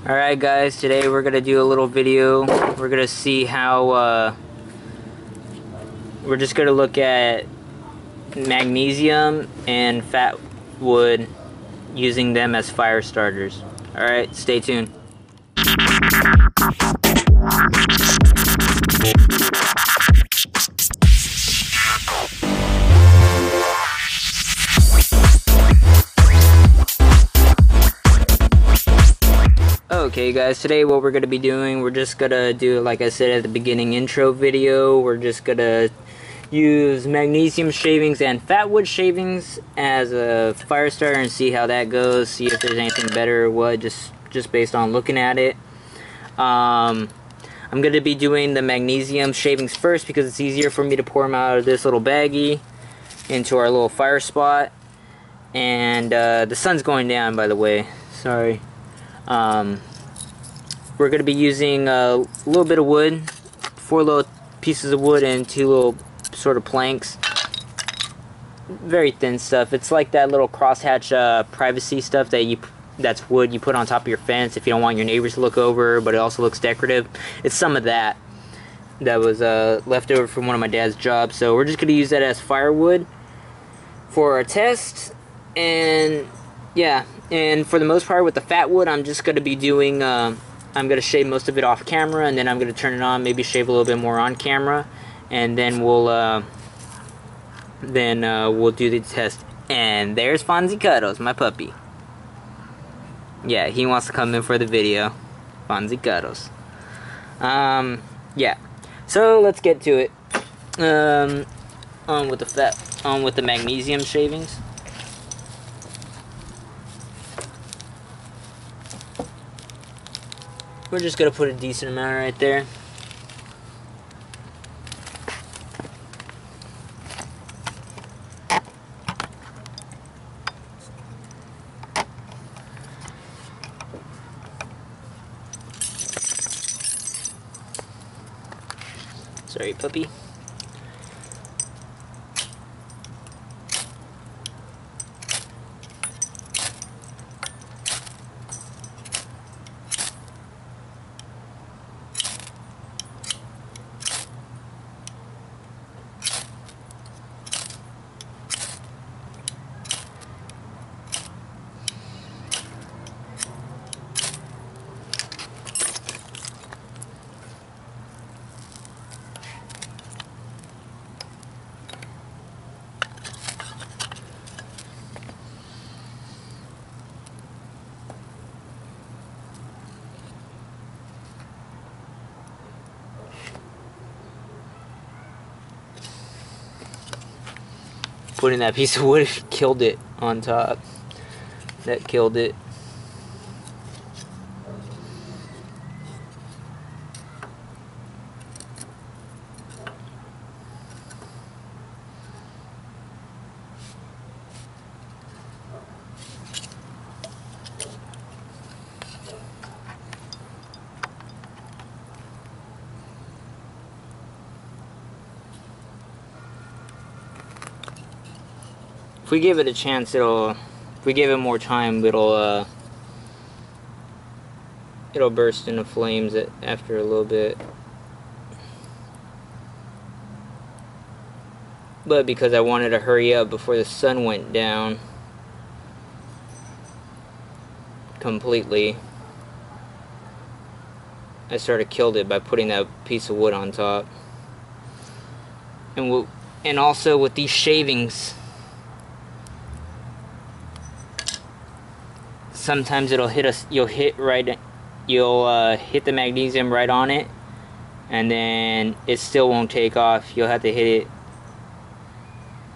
Alright guys, today we're gonna do a little video. We're gonna see how we're just gonna look at magnesium and fatwood, using them as fire starters. Alright, stay tuned. Okay guys, today what we're going to be doing, we're just going to do, like I said at the beginning intro video, we're just going to use magnesium shavings and fatwood shavings as a fire starter and see how that goes, see if there's anything better or what, just based on looking at it. I'm going to be doing the magnesium shavings first because it's easier for me to pour them out of this little baggie into our little fire spot. And the sun's going down, by the way, sorry. We're going to be using a little bit of wood, 4 little pieces of wood and 2 little sort of planks. Very thin stuff. It's like that little crosshatch privacy stuff that's wood you put on top of your fence if you don't want your neighbors to look over, but it also looks decorative. It's some of that was left over from one of my dad's jobs. So we're just going to use that as firewood for our test. And yeah, and for the most part with the fatwood, I'm just going to be doing I'm going to shave most of it off camera, and then I'm going to turn it on, maybe shave a little bit more on camera, and then we'll do the test. And there's Fonzie Cuddles, my puppy. Yeah, he wants to come in for the video. Fonzie Cuddles. Yeah. So let's get to it. On with the magnesium shavings. We're just gonna put a decent amount right there. Sorry, puppy. Putting that piece of wood killed it on top. That killed it. If we give it a chance, if we give it more time, it'll burst into flames after a little bit. But because I wanted to hurry up before the sun went down completely, I sort of killed it by putting that piece of wood on top. And also with these shavings, sometimes it'll hit us. You'll hit the magnesium right on it, and then it still won't take off. You'll have to hit it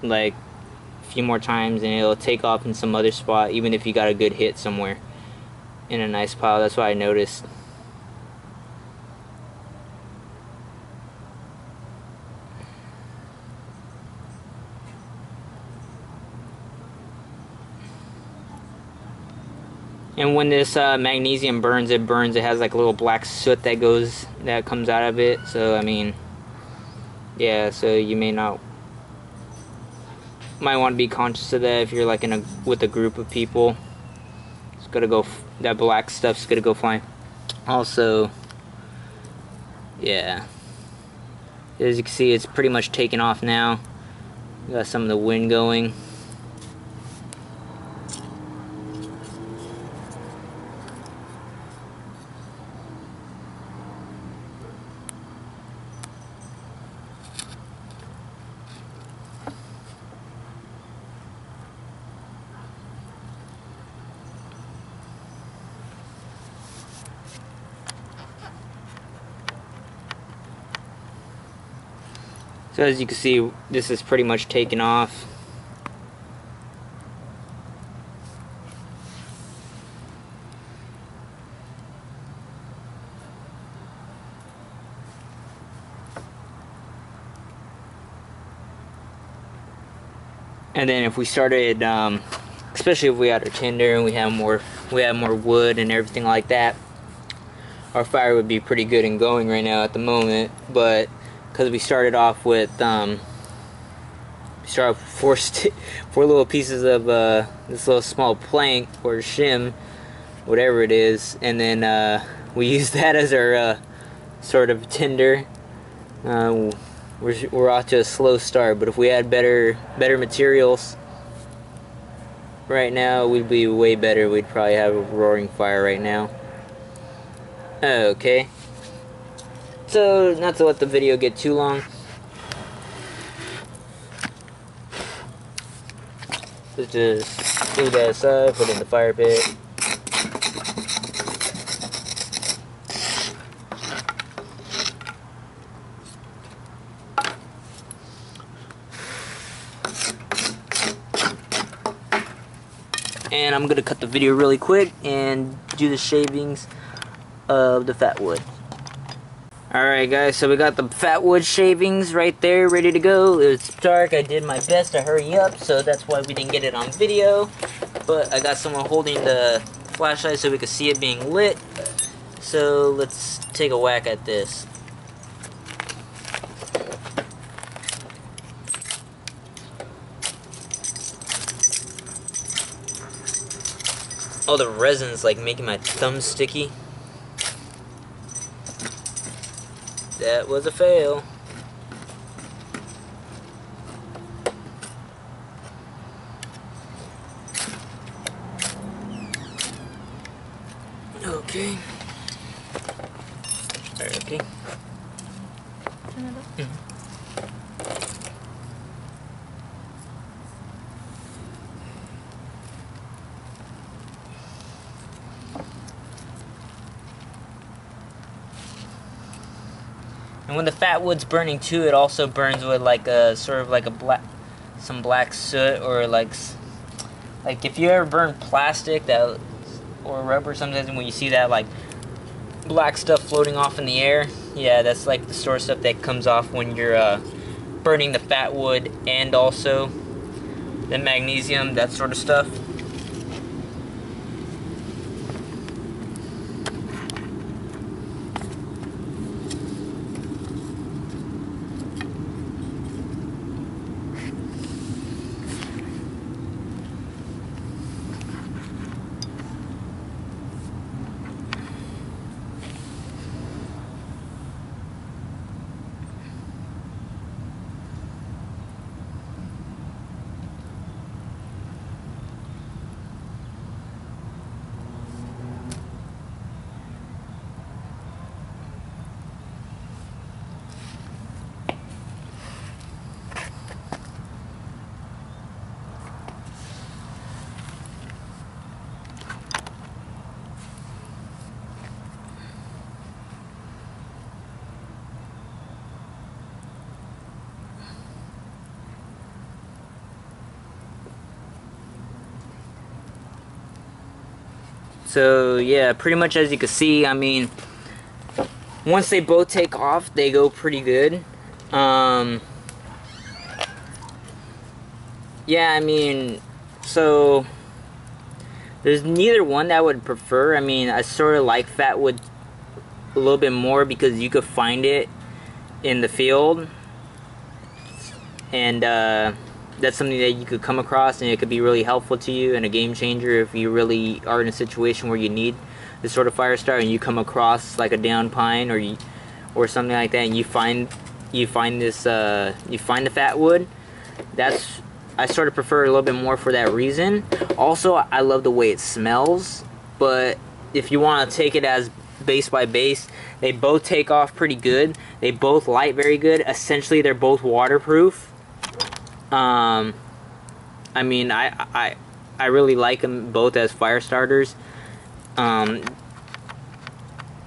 like a few more times, and it'll take off in some other spot, even if you got a good hit somewhere in a nice pile. That's what I noticed. And when this magnesium burns, it has like a little black soot that comes out of it. So I mean, yeah. So you might want to be conscious of that if you're like with a group of people. It's gonna go. That black stuff's gonna go flying. Also, yeah, as you can see, it's pretty much taken off now. Got some of the wind going. So as you can see, this is pretty much taken off. And then if we started, especially if we had our tinder and we have more wood and everything like that, our fire would be pretty good and going right now at the moment. But because we started off with four little pieces of this little small plank or shim, whatever it is, and then we use that as our sort of tinder. We're off to a slow start, but if we had better materials right now, we'd be way better. We'd probably have a roaring fire right now. Okay, so not to let the video get too long, let's just move that aside, put it in the fire pit. And I'm gonna cut the video really quick and do the shavings of the Fatwood. Alright guys, so we got the Fatwood shavings right there ready to go. It's dark, I did my best to hurry up, so that's why we didn't get it on video. But I got someone holding the flashlight so we could see it being lit. So let's take a whack at this. Oh, the resin's like making my thumb sticky. That was a fail. Okay. Okay. And when the Fatwood's burning too, it also burns with like a sort of like some black soot, or like if you ever burn plastic or rubber, sometimes when you see that like black stuff floating off in the air, yeah, that's like the sort of stuff that comes off when you're burning the Fatwood and also the magnesium, that sort of stuff. So yeah, pretty much as you can see, I mean, once they both take off, they go pretty good. Yeah, I mean, so there's neither one that I would prefer. I mean, I sort of like Fatwood a little bit more because you could find it in the field, and that's something that you could come across, and it could be really helpful to you and a game changer if you really are in a situation where you need this sort of fire starter, and you come across like a down pine or something like that, and you find the Fatwood, I sort of prefer it a little bit more for that reason. Also, I love the way it smells, but if you want to take it as base by base, they both take off pretty good. They both light very good. Essentially, they're both waterproof. I mean, I really like them both as fire starters.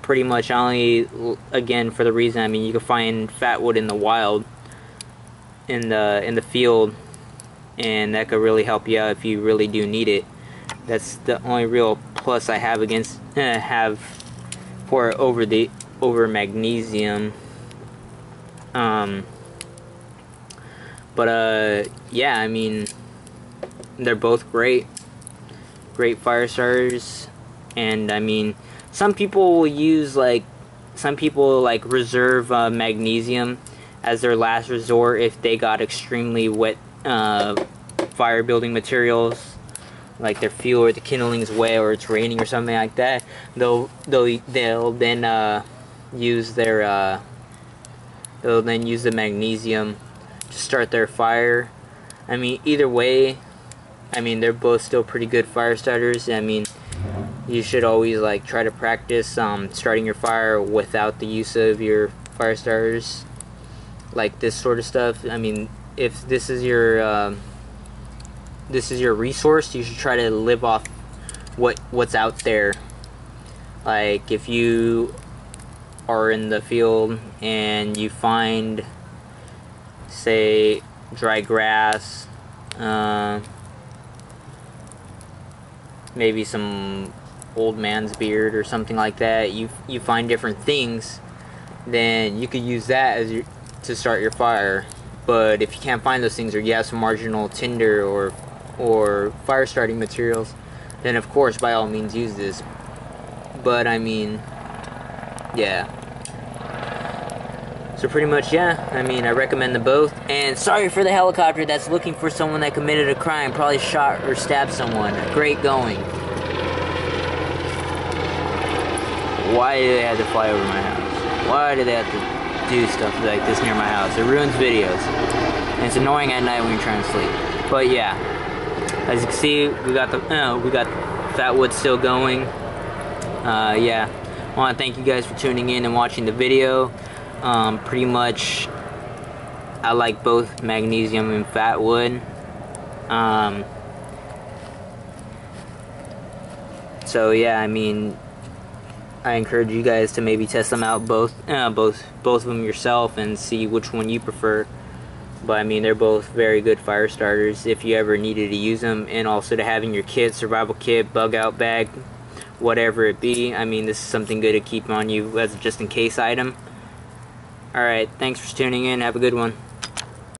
Pretty much only, again, for the reason, I mean, you can find Fatwood in the wild, in the field, and that could really help you out if you really do need it. That's the only real plus I have against for over magnesium. Yeah, I mean, they're both great fire starters, and I mean, some people reserve magnesium as their last resort if they got extremely wet fire building materials, like their fuel or the kindling is wet or it's raining or something like that. They'll then use the magnesium to start their fire. I mean, either way, I mean, they're both still pretty good fire starters. I mean, you should always like try to practice starting your fire without the use of your fire starters, like this sort of stuff. I mean, if this is your resource, you should try to live off what's out there. Like, if you are in the field and you find, say, dry grass, maybe some old man's beard or something like that, you find different things, then you could use that as to start your fire. But if you can't find those things, or you have some marginal tinder or fire starting materials, then of course by all means use this. But I mean, yeah. So pretty much, yeah, I mean, I recommend them both. And sorry for the helicopter that's looking for someone that committed a crime, probably shot or stabbed someone. Great going. Why do they have to fly over my house? Why do they have to do stuff like this near my house? It ruins videos. And it's annoying at night when you're trying to sleep. But yeah, as you can see, we got Fatwood still going. Yeah, I want to thank you guys for tuning in and watching the video. Pretty much, I like both magnesium and Fatwood. So yeah, I mean, I encourage you guys to maybe test them out both of them yourself and see which one you prefer. But I mean, they're both very good fire starters if you ever needed to use them, and also to have in your kit, survival kit, bug out bag, whatever it be. I mean, this is something good to keep on you as a just in case item. Alright, thanks for tuning in. Have a good one.